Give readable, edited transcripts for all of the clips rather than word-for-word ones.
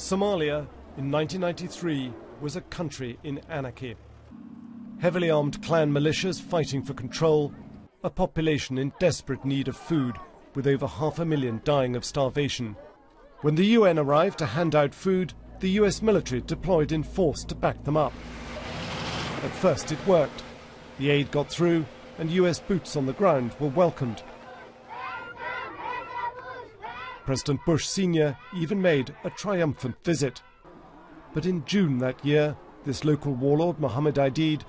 Somalia in 1993 was a country in anarchy. Heavily armed clan militias fighting for control, a population in desperate need of food, with over 500,000 dying of starvation. When the UN arrived to hand out food, the US military deployed in force to back them up. At first it worked. The aid got through and US boots on the ground were welcomed. President Bush Sr. even made a triumphant visit. But in June that year, this local warlord, Mohammed Aidid,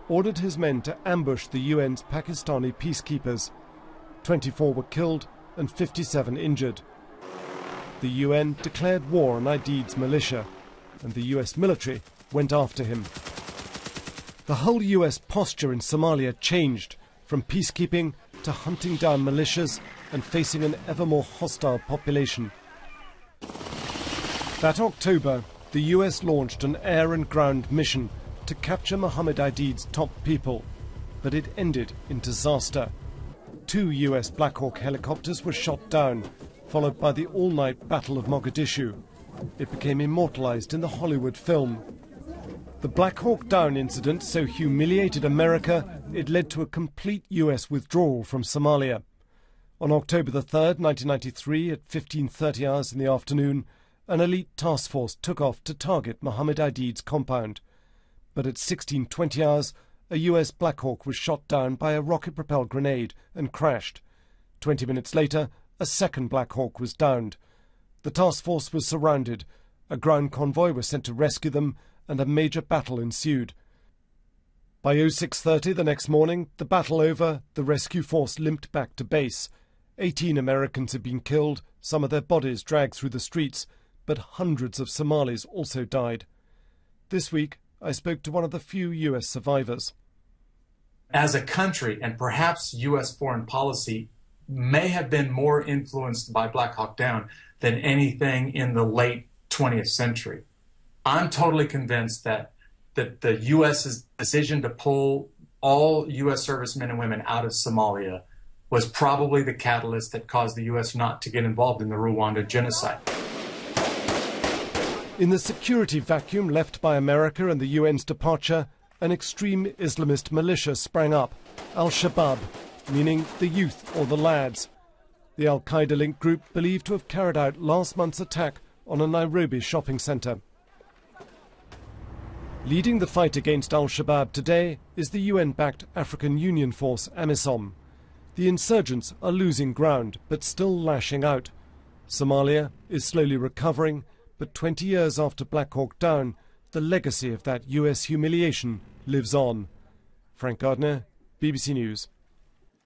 ordered his men to ambush the UN's Pakistani peacekeepers. 24 were killed and 57 injured. The UN declared war on Aidid's militia, and the US military went after him. The whole US posture in Somalia changed, from peacekeeping to hunting down militias and facing an ever more hostile population. That October, the US launched an air and ground mission to capture Mohammed Aidid's top people, but it ended in disaster. 2 US Blackhawk helicopters were shot down, followed by the all-night Battle of Mogadishu. It became immortalized in the Hollywood film. The Blackhawk Down incident so humiliated America, it led to a complete US withdrawal from Somalia. On October the 3rd, 1993, at 15:30 hours in the afternoon, an elite task force took off to target Mohammed Aidid's compound. But at 16:20 hours, a US Blackhawk was shot down by a rocket-propelled grenade and crashed. 20 minutes later, a second Blackhawk was downed. The task force was surrounded. A ground convoy was sent to rescue them, and a major battle ensued. By 06:30 the next morning, the battle over, the rescue force limped back to base. 18 Americans had been killed, some of their bodies dragged through the streets, but hundreds of Somalis also died. This week, I spoke to one of the few US survivors. As a country, and perhaps US foreign policy may have been more influenced by Blackhawk Down than anything in the late 20th century. I'm totally convinced that the US's decision to pull all US servicemen and women out of Somalia was probably the catalyst that caused the US not to get involved in the Rwanda genocide. In the security vacuum left by America and the UN's departure, an extreme Islamist militia sprang up, Al-Shabaab, meaning the youth or the lads. The Al-Qaeda-linked group believed to have carried out last month's attack on a Nairobi shopping centre. Leading the fight against Al-Shabaab today is the UN-backed African Union Force, AMISOM. The insurgents are losing ground, but still lashing out. Somalia is slowly recovering, but 20 years after Blackhawk Down, the legacy of that US humiliation lives on. Frank Gardner, BBC News.